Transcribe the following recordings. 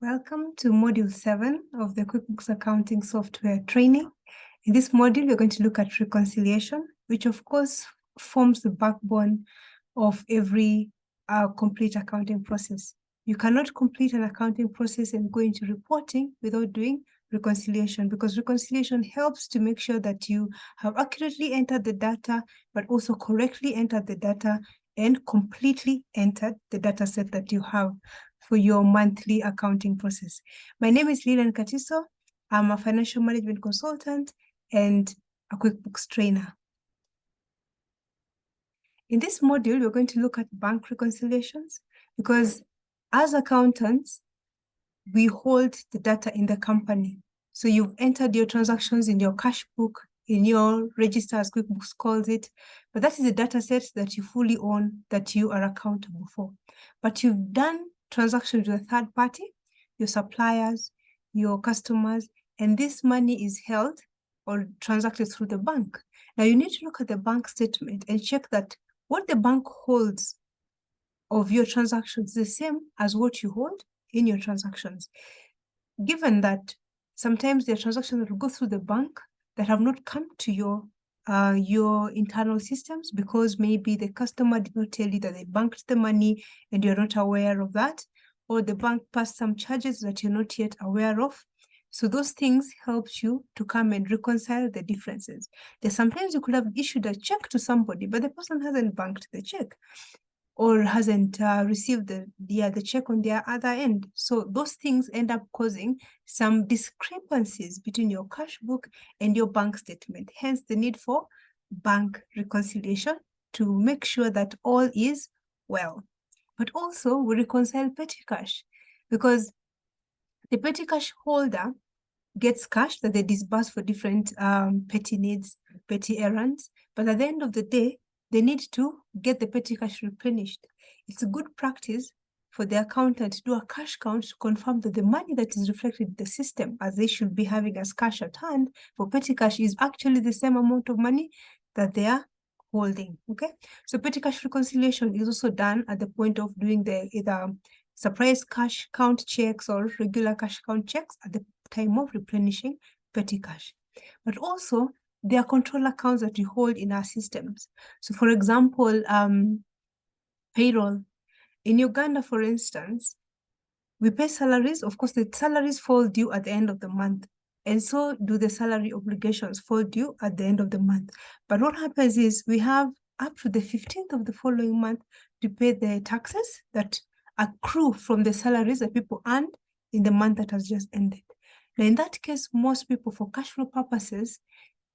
Welcome to Module 7 of the QuickBooks Accounting Software training. In this module, we're going to look at reconciliation, which of course forms the backbone of every complete accounting process. You cannot complete an accounting process and go into reporting without doing reconciliation, because reconciliation helps to make sure that you have accurately entered the data, but also correctly entered the data and completely entered the data set that you have for your monthly accounting process. My name is Lilian Katiso. I'm a financial management consultant and a QuickBooks trainer. In this module, we're going to look at bank reconciliations because as accountants, we hold the data in the company. So you've entered your transactions in your cash book, in your register, as QuickBooks calls it, but that is a data set that you fully own, that you are accountable for. But you've done transactions with a third party, your suppliers, your customers, and this money is held or transacted through the bank. Now you need to look at the bank statement and check that what the bank holds of your transactions is the same as what you hold in your transactions. Given that sometimes there are transactions that will go through the bank that have not come to your internal systems because maybe the customer did not tell you that they banked the money and you're not aware of that, or the bank passed some charges that you're not yet aware of. So those things help you to come and reconcile the differences. There's sometimes you could have issued a check to somebody, but the person hasn't banked the check or hasn't received the check on their other end. So those things end up causing some discrepancies between your cash book and your bank statement. Hence the need for bank reconciliation to make sure that all is well. But also we reconcile petty cash because the petty cash holder gets cash that they disburse for different petty needs, petty errands. But at the end of the day, they need to get the petty cash replenished. It's a good practice for the accountant to do a cash count to confirm that the money that is reflected in the system as they should be having as cash at hand for petty cash is actually the same amount of money that they are holding, okay? So petty cash reconciliation is also done at the point of doing the either surprise cash count checks or regular cash count checks at the time of replenishing petty cash. But also, there are control accounts that we hold in our systems. So for example, payroll. In Uganda, for instance, we pay salaries. Of course, the salaries fall due at the end of the month. And so do the salary obligations fall due at the end of the month. But what happens is we have up to the 15th of the following month to pay the taxes that accrue from the salaries that people earned in the month that has just ended. Now, in that case, most people, for cash flow purposes,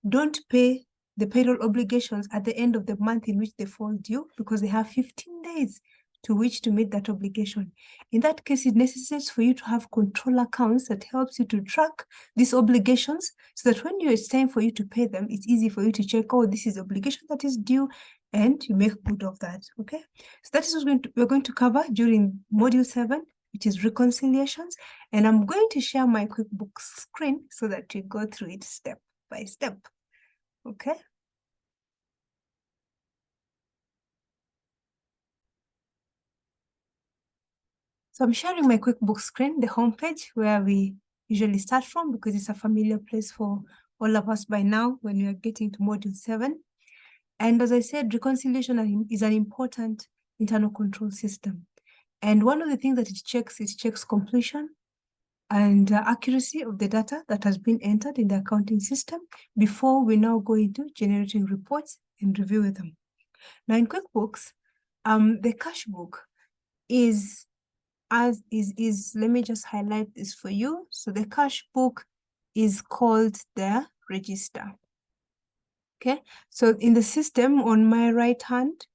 don't pay the payroll obligations at the end of the month in which they fall due because they have 15 days to which to meet that obligation. In that case, it necessitates for you to have control accounts that helps you to track these obligations so that when it's time for you to pay them, it's easy for you to check, oh, this is the obligation that is due, and you make good of that, okay? So that is what we're going to cover during Module 7, which is reconciliations. And I'm going to share my QuickBooks screen so that we go through it step by step, okay? So I'm sharing my QuickBooks screen, the homepage where we usually start from because it's a familiar place for all of us by now when we are getting to Module 7. And as I said, reconciliation is an important internal control system. And one of the things that it checks completion and accuracy of the data that has been entered in the accounting system before we now go into generating reports and reviewing them. Now in QuickBooks, the cash book let me just highlight this for you. So the cash book is called the register. Okay, so in the system on my right hand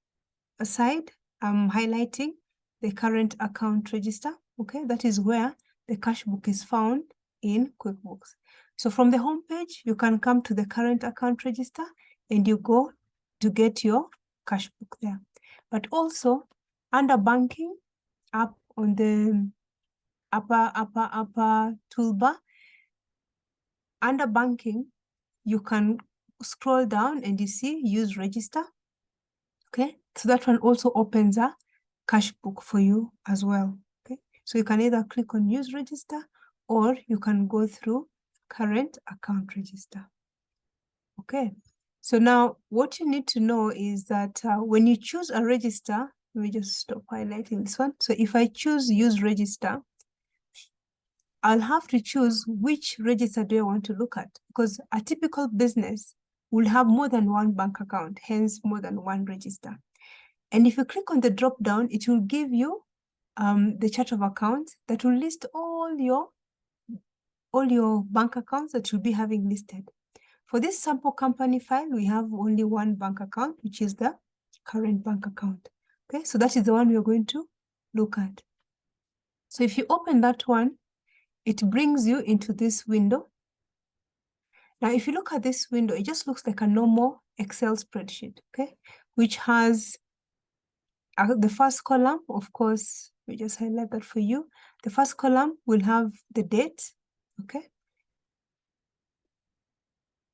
side, I'm highlighting the current account register. Okay, that is where the cash book is found in QuickBooks. So from the home page, you can come to the current account register and you go to get your cash book there. But also under banking, up on the upper toolbar, under banking, you can scroll down and you see use register. Okay, so that one also opens a cash book for you as well. Okay, So you can either click on use register or you can go through current account register. Okay, so now what you need to know is that when you choose a register, let me just stop highlighting this one. So if I choose use register, I'll have to choose which register do I want to look at, because a typical business will have more than one bank account, hence more than one register. And if you click on the drop down, it will give you the chart of accounts that will list all your bank accounts that you'll be having listed. For this sample company file, we have only one bank account, which is the current bank account. Okay, so that is the one we're going to look at. So if you open that one, it brings you into this window. Now, if you look at this window, it just looks like a normal Excel spreadsheet, okay, which has the first column, of course, we just highlight that for you. The first column will have the date, okay.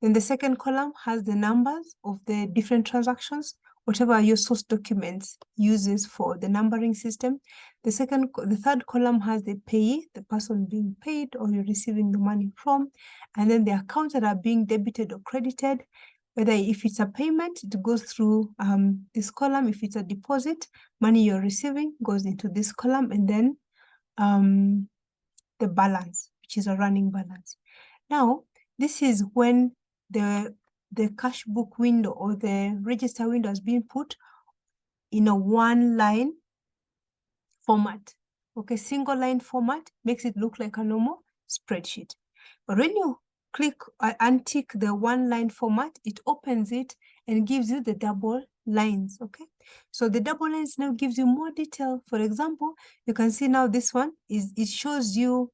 Then the second column has the numbers of the different transactions, whatever your source documents uses for the numbering system. The third column has the payee, the person being paid or you're receiving the money from, and then the accounts that are being debited or credited. Whether if it's a payment, it goes through this column. If it's a deposit, money you're receiving goes into this column, and then the balance, which is a running balance. Now, this is when the cash book window or the register window has been put in a one-line format. Okay, single line format makes it look like a normal spreadsheet. But when you click untick the one-line format, it opens it and gives you the double lines, okay? So the double lines now gives you more detail. For example, you can see now this one it shows you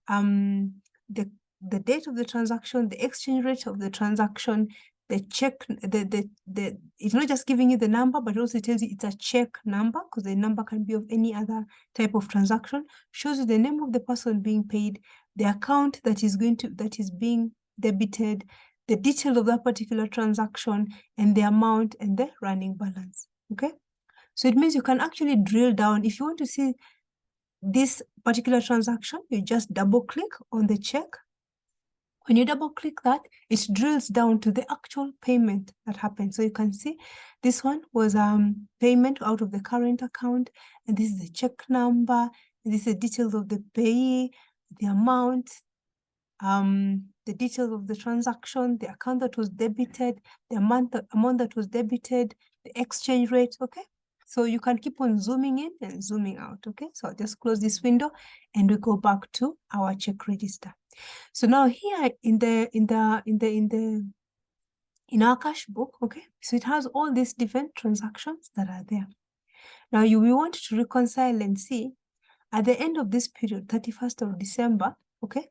the date of the transaction, the exchange rate of the transaction, the check, it's not just giving you the number, but also it tells you it's a check number, because the number can be of any other type of transaction. Shows you the name of the person being paid, the account that is being debited, the detail of that particular transaction, and the amount and the running balance. Okay, so it means you can actually drill down. If you want to see this particular transaction, you just double click on the check. When you double click that, it drills down to the actual payment that happened. So you can see this one was payment out of the current account, and this is the check number, and this is the details of the payee, the amount, the details of the transaction, the account that was debited, the amount that was debited, the exchange rate. Okay, so you can keep on zooming in and zooming out. Okay, so I'll just close this window and we go back to our check register. So now here in our cash book, okay, so it has all these different transactions that are there. Now we want to reconcile and see at the end of this period, 31st of December, okay,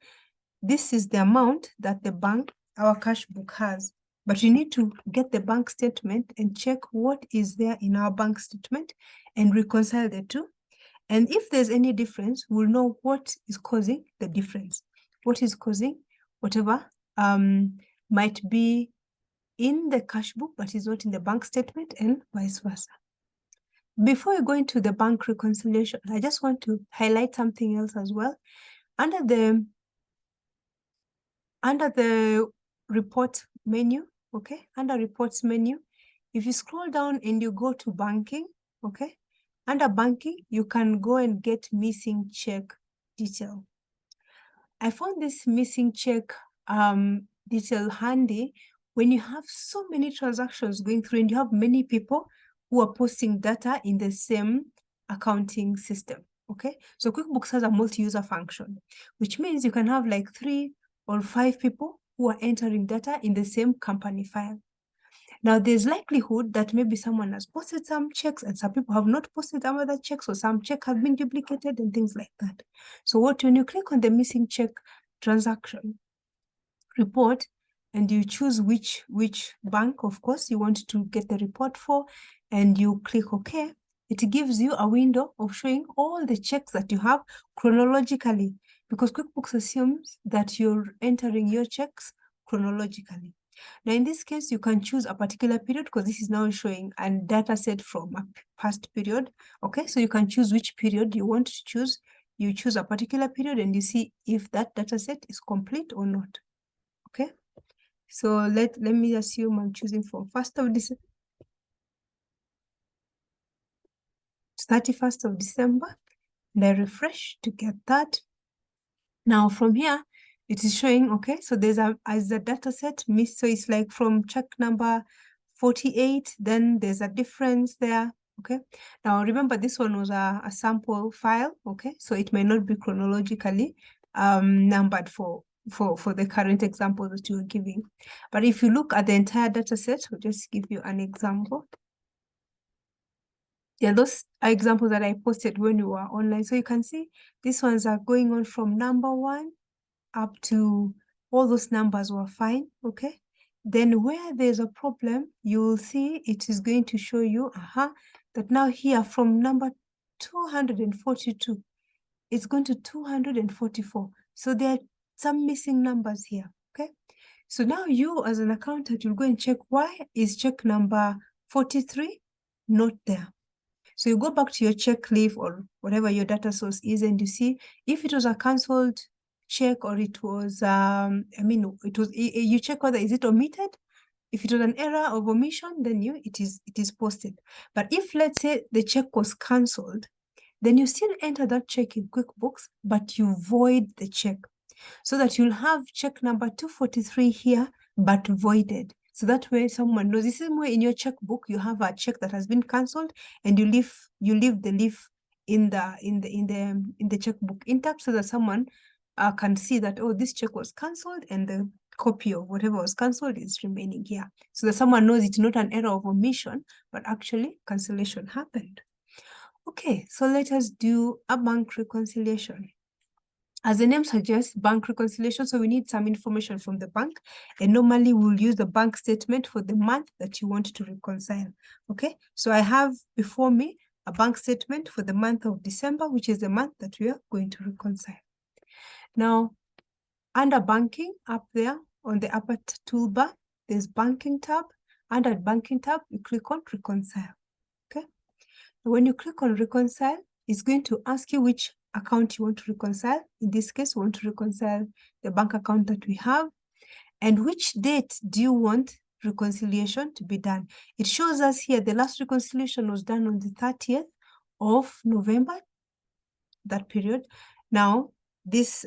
this is the amount that the bank, our cash book has. But you need to get the bank statement and check what is there in our bank statement and reconcile the two. And if there's any difference, we'll know what is causing the difference. What is causing whatever might be in the cash book, but is not in the bank statement, and vice versa. Before we go into the bank reconciliation, I just want to highlight something else as well. Under the report menu, okay, under reports menu, if you scroll down and you go to banking, okay, under banking, you can go and get missing check detail. I found this missing check detail handy when you have so many transactions going through and you have many people who are posting data in the same accounting system, okay? So QuickBooks has a multi-user function, which means you can have like 3 or 5 people who are entering data in the same company file. Now, there's likelihood that maybe someone has posted some checks and some people have not posted some other checks, or some check have been duplicated and things like that. So when you click on the missing check transaction report and you choose which bank, of course, you want to get the report for, and you click OK, it gives you a window of showing all the checks that you have chronologically, because QuickBooks assumes that you're entering your checks chronologically. Now, in this case, you can choose a particular period, because this is now showing a data set from a past period. Okay, so you can choose which period you want to choose. you choose a particular period and you see if that data set is complete or not. Okay. So let me assume I'm choosing from 1st of December, 31st of December, and I refresh to get that. Now from here, it is showing, okay, so there's a data set missed. So it's like from check number 48, then there's a difference there. Okay. Now remember, this one was a sample file. Okay. So it may not be chronologically numbered for the current example that you're giving. But if you look at the entire data set, I'll just give you an example. Yeah, those are examples that I posted when you were online. So you can see these ones are going on from number 1 up to all those numbers were fine. Okay. Then where there's a problem, you will see it is going to show you that now here from number 242, it's going to 244. So there are some missing numbers here. Okay. So now you as an accountant, you'll go and check why is check number 43 not there. So you go back to your check leaf or whatever your data source is, and you see if it was a cancelled check or it was, you check whether is it omitted. If it was an error of omission, then it is posted. But if let's say the check was cancelled, then you still enter that check in QuickBooks, but you void the check so that you'll have check number 243 here, but voided. So that way someone knows. This is where in your checkbook you have a check that has been cancelled, and you leave the leaf in the checkbook intact, so that someone can see that, oh, this check was cancelled and the copy of whatever was cancelled is remaining here, so that someone knows it's not an error of omission, but actually cancellation happened. Okay, so let us do a bank reconciliation. As the name suggests, bank reconciliation, so we need some information from the bank, and normally we'll use the bank statement for the month that you want to reconcile. Okay, so I have before me a bank statement for the month of December, which is the month that we are going to reconcile. Now, under banking, up there on the upper toolbar, there's banking tab. Under banking tab, you click on reconcile. Okay, when you click on reconcile, it's going to ask you which account you want to reconcile. In this case, we want to reconcile the bank account that we have, and which date do you want reconciliation to be done. It shows us here the last reconciliation was done on the 30th of November, that period. Now, this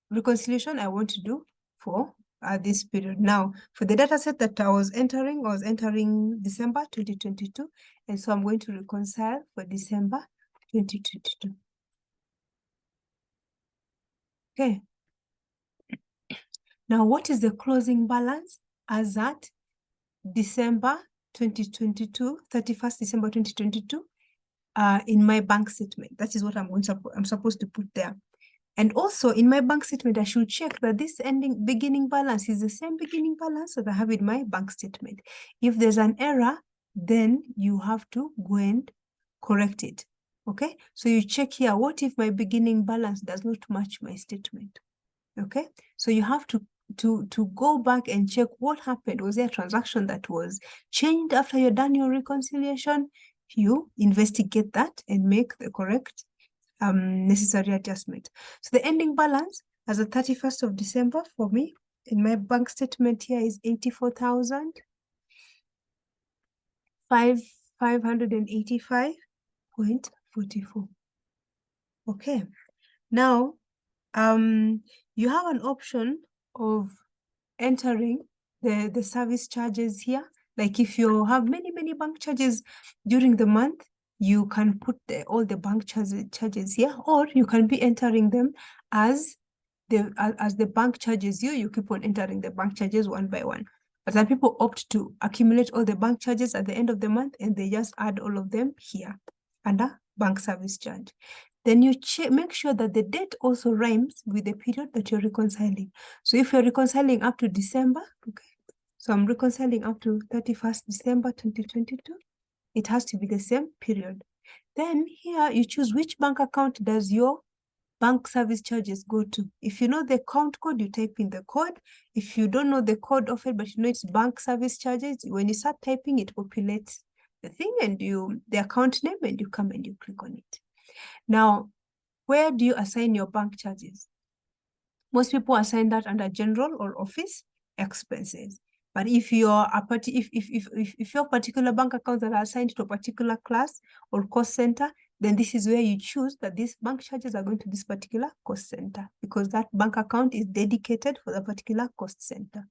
reconciliation I want to do for this period. Now, for the data set that I was entering December 2022, and so I'm going to reconcile for December 2022. Okay. Now, what is the closing balance as at December 2022, 31st December 2022, in my bank statement? That is what I'm supposed to put there. And also in my bank statement, I should check that this beginning balance is the same beginning balance that I have in my bank statement. If there's an error, then you have to go and correct it. Okay, so you check here, what if my beginning balance does not match my statement? Okay, so you have to go back and check what happened. Was there a transaction that was changed after you're done your reconciliation? You investigate that and make the correct necessary adjustment. So the ending balance as of 31st of December for me in my bank statement here is 84,585.44. Okay, now you have an option of entering the service charges here. Like if you have many bank charges during the month, you can put all the bank charges here, or you can be entering them as the bank charges you keep on entering the bank charges one by one. But some people opt to accumulate all the bank charges at the end of the month, and they just add all of them here under bank service charge. Then you make sure that the date also rhymes with the period that you're reconciling. So if you're reconciling up to December, okay, so I'm reconciling up to 31st December 2022, it has to be the same period. Then here you choose which bank account does your bank service charges go to. If you know the account code, you type in the code. If you don't know the code of it, but you know it's bank service charges, when you start typing, it populates the thing and the account name, and you come and you click on it. Now, where do you assign your bank charges? Most people assign that under general or office expenses. But if your if your particular bank accounts that are assigned to a particular class or cost center, then this is where you choose that these bank charges are going to this particular cost center, because that bank account is dedicated for the particular cost center.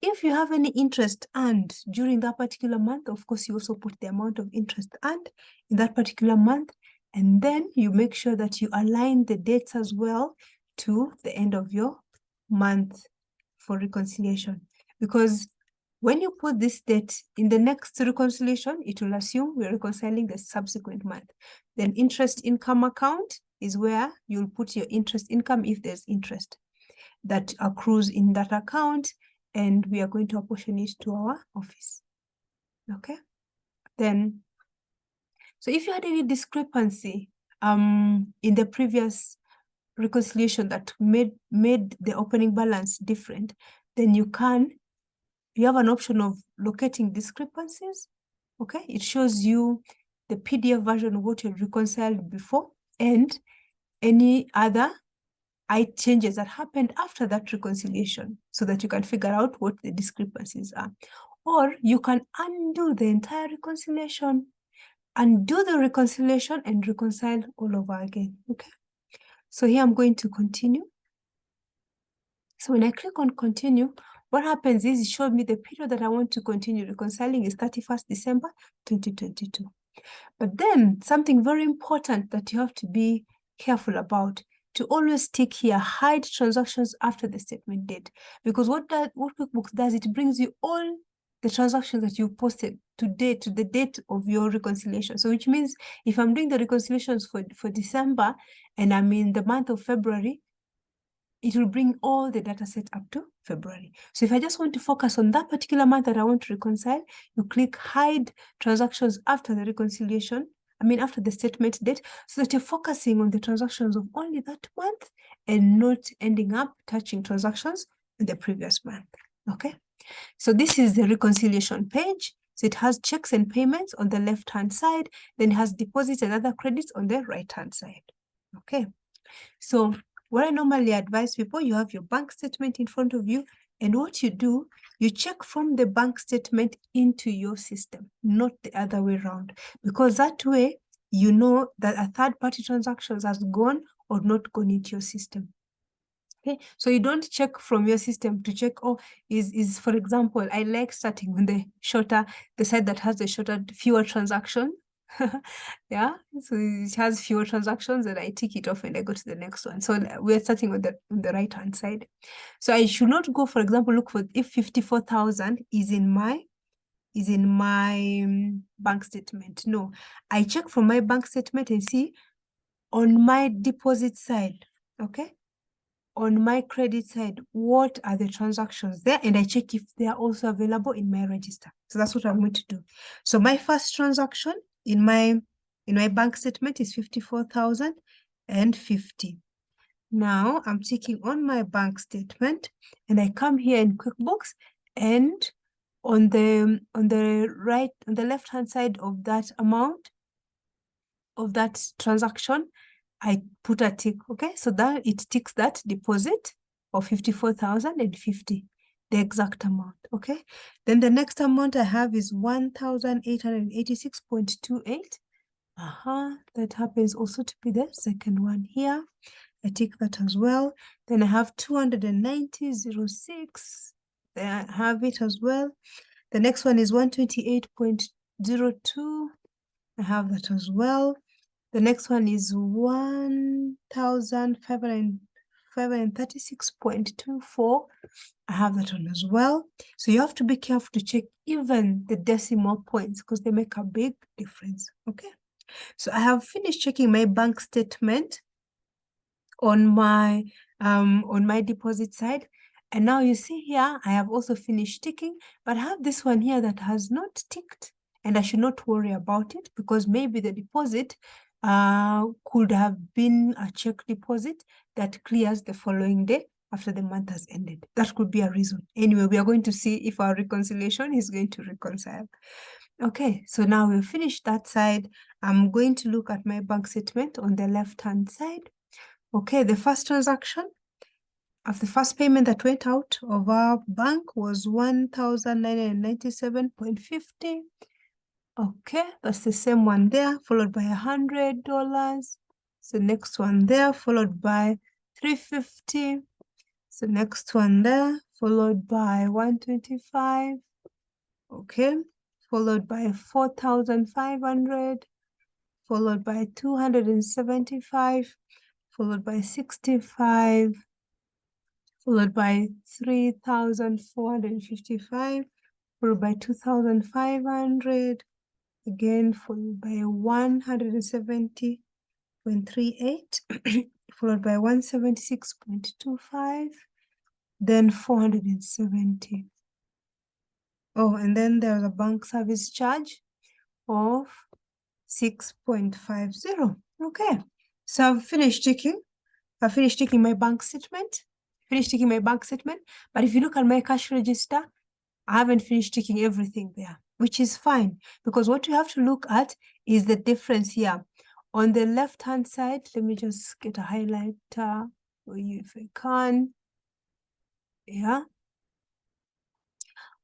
If you have any interest earned during that particular month, of course, you also put the amount of interest earned in that particular month, and then you make sure that you align the dates as well to the end of your month for reconciliation. Because when you put this date in the next reconciliation, it will assume we're reconciling the subsequent month. Then interest income account is where you'll put your interest income if there's interest that accrues in that account, and we are going to apportion it to our office. Okay. Then, so if you had any discrepancy in the previous reconciliation that made the opening balance different, then you have an option of locating discrepancies. Okay, it shows you the PDF version of what you reconciled before and any other changes that happened after that reconciliation, so that you can figure out what the discrepancies are. Or you can undo the entire reconciliation, undo the reconciliation, and reconcile all over again. Okay, so here I'm going to continue. So when I click on continue, what happens is it shows me the period that I want to continue reconciling is 31st December 2022. But then something very important that you have to be careful about, to always tick here, hide transactions after the statement date. Because what QuickBooks does, it brings you all the transactions that you posted to the date of your reconciliation. So which means if I'm doing the reconciliations for December and I'm in the month of February, it will bring all the data set up to February. So if I just want to focus on that particular month that I want to reconcile, you click hide transactions after the reconciliation, after the statement date, so that you're focusing on the transactions of only that month and not ending up touching transactions in the previous month. Okay. So this is the reconciliation page. So it has checks and payments on the left-hand side, then it has deposits and other credits on the right-hand side. Okay. So what I normally advise people, you have your bank statement in front of you, and what you do, you check from the bank statement into your system, not the other way around, because that way you know that a third-party transaction has gone or not gone into your system. Okay, so you don't check from your system to check, oh, is for example, I like starting on the side that has the fewer transactions. Yeah, so it has fewer transactions, and I tick it off and I go to the next one. So we're starting on the right hand side. So I should not go, for example, look for if 54,000 is in my bank statement. No, I check from my bank statement and see on my deposit side, okay, on my credit side, what are the transactions there, and I check if they are also available in my register. So that's what I'm going to do. So my first transaction in my bank statement is 54,050. Now I'm checking on my bank statement, and I come here in QuickBooks, and on the left hand side of that amount of that transaction, I put a tick. Okay, so that it ticks that deposit of 54,050, the exact amount. Okay, then the next amount I have is 1,886.28. That happens also to be the second one here. I tick that as well. Then I have 290.06. There I have it as well. The next one is 128.02. I have that as well. The next one is 1,536.24. I have that one as well. So you have to be careful to check even the decimal points, because they make a big difference. Okay. So I have finished checking my bank statement on my deposit side. And now you see here, I have also finished ticking, but I have this one here that has not ticked, and I should not worry about it, because maybe the deposit could have been a check deposit that clears the following day after the month has ended. That could be a reason. Anyway, we are going to see if our reconciliation is going to reconcile. Okay, so now we've finished that side. I'm going to look at my bank statement on the left-hand side. Okay, the first transaction of the first payment that went out of our bank was 1,997.50. Okay, that's the same one there, followed by $100. So next one there, followed by $350. So next one there, followed by 125. Okay, followed by 4,500, followed by 275, followed by 65, followed by 3,455, followed by 2,500, again followed by 170.38, followed by 176.25, then 470. Oh, and then there's a bank service charge of 6.50. Okay, so I've finished checking. I finished taking my bank statement. But if you look at my cash register, I haven't finished taking everything there, which is fine, because what you have to look at is the difference here. On the left-hand side, let me just get a highlighter for you if I can. Yeah.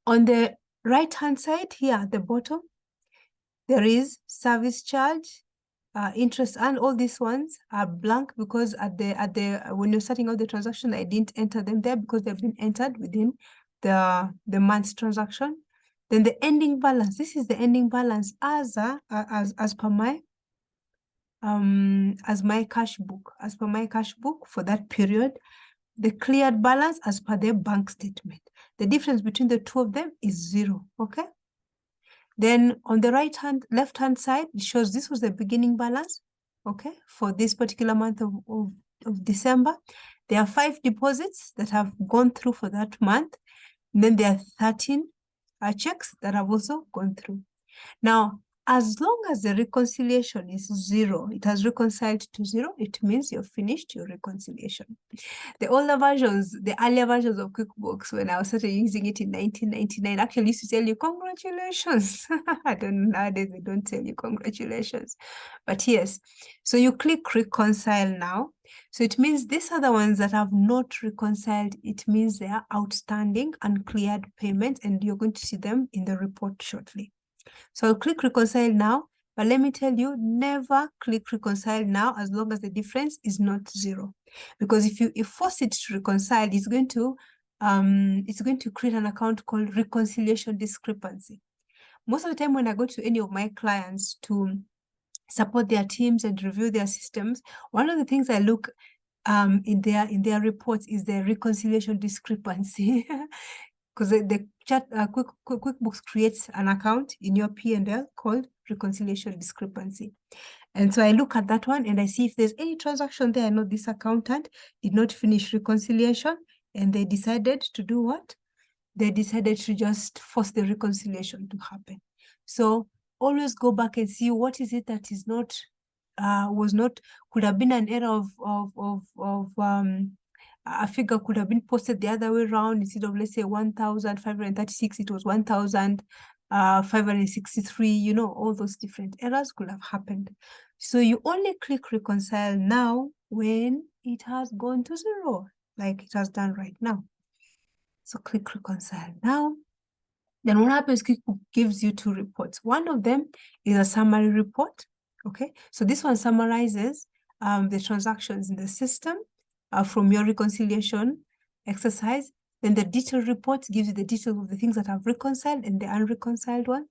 On the right-hand side here at the bottom, there is service charge, interest, and all these ones are blank because when you're starting out the transaction, I didn't enter them there because they've been entered within the month's transaction. Then the ending balance. This is the ending balance as per my cash book. As per my cash book for that period, the cleared balance as per their bank statement. The difference between the two of them is 0. Okay. Then on the left-hand side, it shows this was the beginning balance, okay, for this particular month of December. There are 5 deposits that have gone through for that month. And then there are 13 checks that have also gone through. Now, as long as the reconciliation is 0, it has reconciled to 0, it means you've finished your reconciliation. The earlier versions of QuickBooks, when I started using it in 1999, actually used to tell you, congratulations. I don't know, nowadays they don't tell you congratulations. But yes, so you click reconcile now. So it means these are the ones that have not reconciled. It means they are outstanding, uncleared payments, and you're going to see them in the report shortly. So I'll click reconcile now, but let me tell you, never click reconcile now as long as the difference is not 0. Because if you force it to reconcile, it's going to create an account called reconciliation discrepancy. Most of the time when I go to any of my clients to support their teams and review their systems, one of the things I look in their reports is the reconciliation discrepancy. Because QuickBooks creates an account in your P&L called reconciliation discrepancy. And so I look at that one and I see if there's any transaction there. I know this accountant did not finish reconciliation and they decided to do what? They decided to just force the reconciliation to happen. So always go back and see what is it that is not, could have been an error of a figure could have been posted the other way around. Instead of, let's say, 1,536, it was 1,563, you know, all those different errors could have happened. So you only click reconcile now when it has gone to 0, like it has done right now. So click reconcile now. Then what happens, QuickBooks gives you 2 reports. One of them is a summary report, okay? So this one summarizes the transactions in the system from your reconciliation exercise. Then the detailed report gives you the details of the things that have reconciled and the unreconciled one.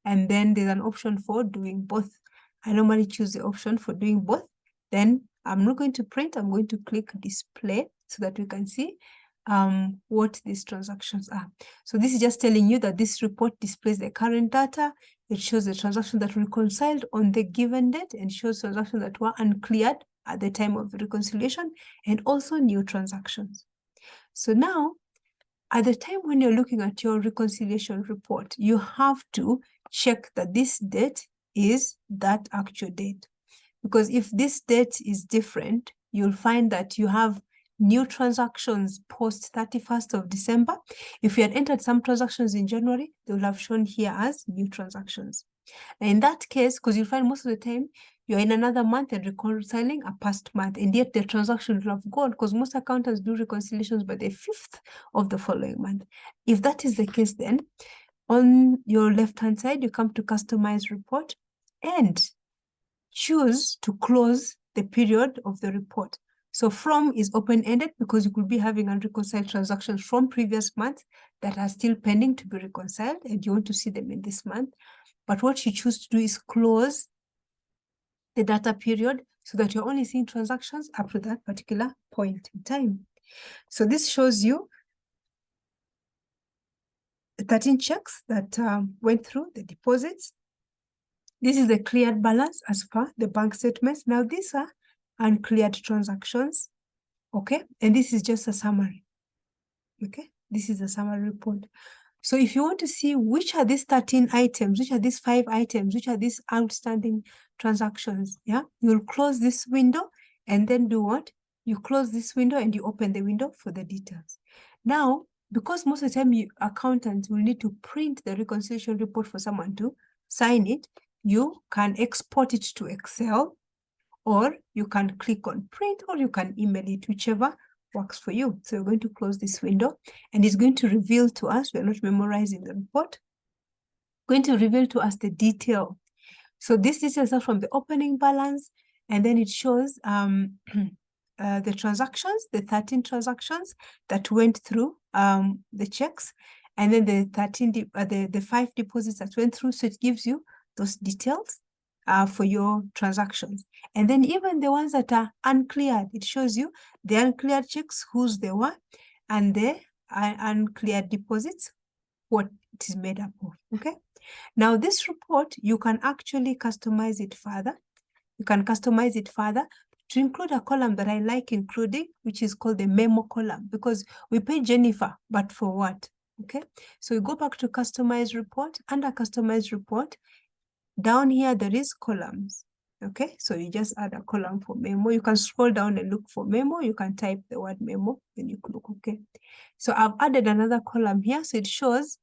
And then there's an option for doing both. I normally choose the option for doing both. Then I'm not going to print, I'm going to click display so that we can see what these transactions are. So this is just telling you that this report displays the current data. It shows the transactions that reconciled on the given date and shows transactions that were uncleared at the time of the reconciliation and also new transactions. So now, at the time when you're looking at your reconciliation report, you have to check that this date is that actual date. Because if this date is different, you'll find that you have new transactions post 31st of December. If you had entered some transactions in January, they will have shown here as new transactions. And in that case, because you'll find most of the time, you're in another month and reconciling a past month, and yet the transaction will have gone, because most accountants do reconciliations by the 5th of the following month. If that is the case, then on your left-hand side, you come to customize report and choose to close the period of the report. So from is open-ended because you could be having unreconciled transactions from previous months that are still pending to be reconciled, and you want to see them in this month. But what you choose to do is close the data period so that you're only seeing transactions up to that particular point in time. So this shows you 13 checks that went through the deposits. This is the cleared balance as per the bank statements. Now these are uncleared transactions, okay? And this is just a summary, okay? This is a summary report. So if you want to see which are these 13 items, which are these 5 items, which are these outstanding transactions, yeah, you'll close this window and then do what? You close this window and you open the window for the details. Now, because most of the time accountants will need to print the reconciliation report for someone to sign it, you can export it to Excel, or you can click on print, or you can email it, whichever works for you. So we're going to close this window, and it's going to reveal to us, we're not memorizing the report, going to reveal to us the detail. So this details are from the opening balance, and then it shows the transactions, the 13 transactions that went through the checks, and then the 5 deposits that went through. So it gives you those details for your transactions. And then even the ones that are uncleared, it shows you the uncleared checks, whose they were, and the uncleared deposits, what it is made up of, okay? Now this report, you can actually customize it further. You can customize it further to include a column that I like including, which is called the memo column, because we pay Jennifer, but for what? Okay, so we go back to customize report. Under customize report, down here, there is columns. Okay, so you just add a column for memo. You can scroll down and look for memo. You can type the word memo, then you click okay. So I've added another column here. So it shows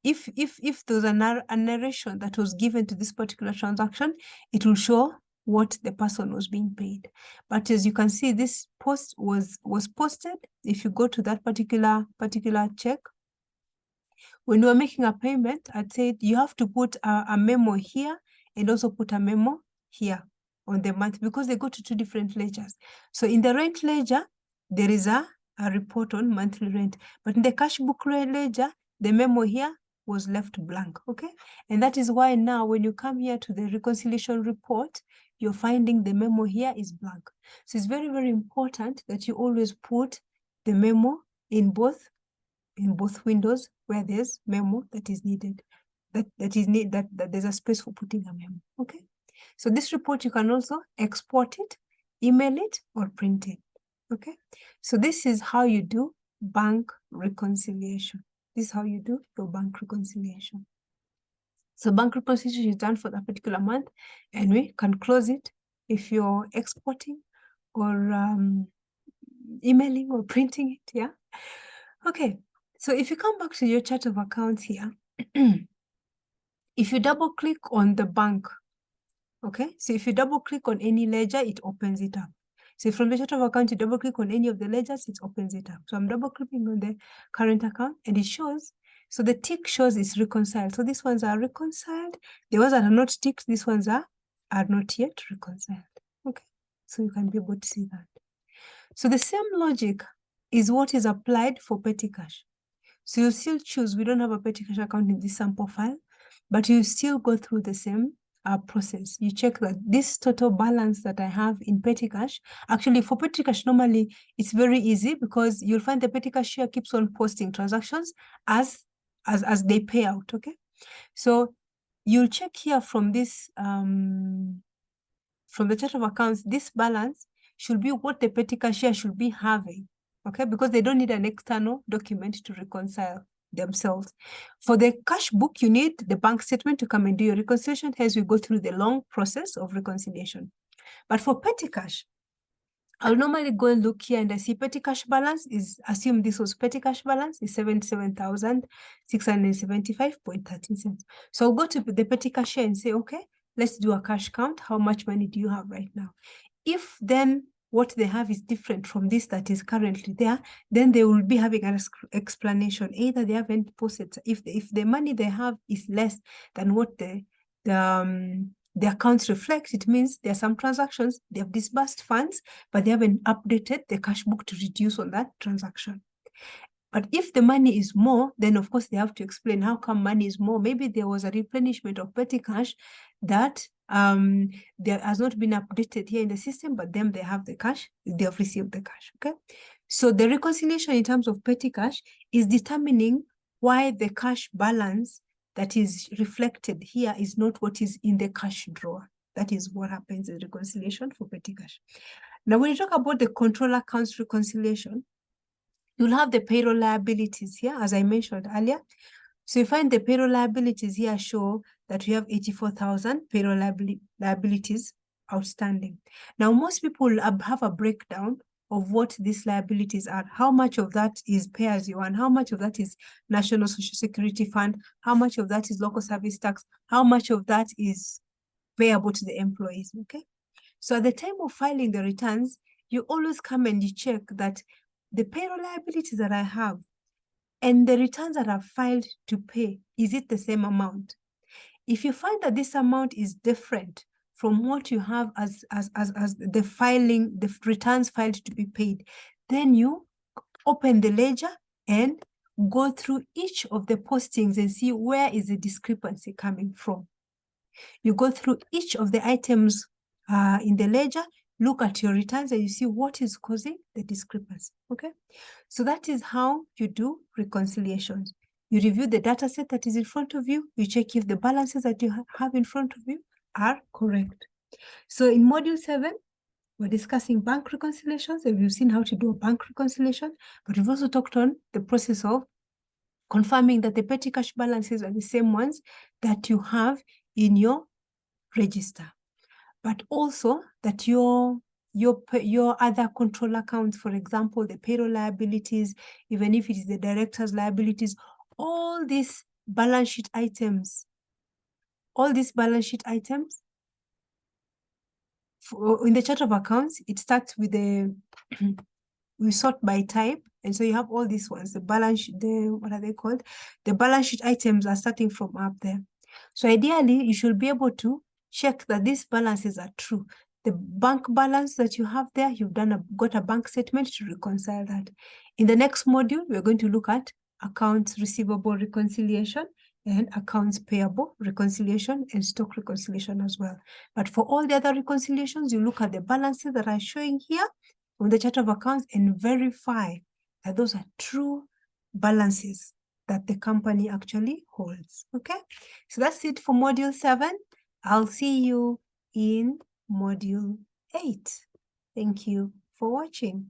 if there's a narration that was given to this particular transaction, it will show what the person was being paid. But as you can see, this post was posted. If you go to that particular check, when you are making a payment, I'd say you have to put a memo here and also put a memo here on the month, because they go to 2 different ledgers. So in the rent ledger, there is a report on monthly rent. But in the cash book ledger, the memo here was left blank, okay? And that is why now when you come here to the reconciliation report, you're finding the memo here is blank. So it's very, very important that you always put the memo in both windows where there's memo that is needed, that there's a space for putting a memo, okay? So this report, you can also export it, email it, or print it, okay? So this is how you do bank reconciliation. This is how you do your bank reconciliation. So bank reconciliation is done for that particular month, and we can close it if you're exporting or emailing or printing it, yeah? Okay, so if you come back to your chart of accounts here, if you double click on the bank, okay? So if you double click on any ledger, it opens it up. So from the chart of account, you double click on any of the ledgers, it opens it up. So I'm double clicking on the current account and it shows, so the tick shows it's reconciled. So these ones are reconciled. The ones that are not ticked, these ones are not yet reconciled, okay? So you can be able to see that. So the same logic is what is applied for petty cash. So you still choose, we don't have a petty cash account in this sample file, but you still go through the same process. You check that this total balance that I have in petty cash, actually for petty cash, normally it's very easy because you'll find the petty cash here keeps on posting transactions as they pay out, okay? So you'll check here from this, from the chart of accounts, this balance should be what the petty cashier should be having, okay? Because they don't need an external document to reconcile themselves. For the cash book, you need the bank statement to come and do your reconciliation. Hence, we go through the long process of reconciliation. But for petty cash, I'll normally go and look here and I see petty cash balance is, assume this was petty cash balance, is 77,675.13 cents. So I'll go to the petty cash here and say, okay, let's do a cash count. How much money do you have right now? If then what they have is different from this that is currently there, then they will be having an explanation. Either they haven't posted, if the money they have is less than what the accounts reflect, it means there are some transactions, they have disbursed funds, but they haven't updated the cash book to reduce on that transaction. But if the money is more, then of course they have to explain how come money is more. Maybe there was a replenishment of petty cash that there has not been updated here in the system, but then they have the cash, they have received the cash, okay? So the reconciliation in terms of petty cash is determining why the cash balance that is reflected here is not what is in the cash drawer. That is what happens in reconciliation for petty cash. Now, when you talk about the control accounts reconciliation, you'll have the payroll liabilities here, as I mentioned earlier. So you find the payroll liabilities here show that we have 84,000 payroll liabilities outstanding. Now, most people have a breakdown of what these liabilities are. How much of that is pay as you earn? How much of that is National Social Security Fund? How much of that is local service tax? How much of that is payable to the employees, okay? So at the time of filing the returns, you always come and you check that the payroll liabilities that I have and the returns that I've filed to pay, is it the same amount? If you find that this amount is different from what you have as the returns filed to be paid, then you open the ledger and go through each of the postings and see where is the discrepancy coming from. You go through each of the items in the ledger, look at your returns and you see what is causing the discrepancy, okay? So that is how you do reconciliations. You review the data set that is in front of you, you check if the balances that you have in front of you are correct. So in module 7, we're discussing bank reconciliations and we've seen how to do a bank reconciliation, but we've also talked on the process of confirming that the petty cash balances are the same ones that you have in your register, but also that your other control accounts, for example, the payroll liabilities, even if it is the director's liabilities, all these balance sheet items, in the chart of accounts, it starts with the, we sort by type. And so you have all these ones, what are they called? The balance sheet items are starting from up there. So ideally, you should be able to check that these balances are true. The bank balance that you have there, you've got a bank statement to reconcile that. In the next module, we're going to look at accounts receivable reconciliation and accounts payable reconciliation and stock reconciliation as well. But for all the other reconciliations, you look at the balances that are showing here on the chart of accounts and verify that those are true balances that the company actually holds, okay? So that's it for module 7. I'll see you in module 8. Thank you for watching.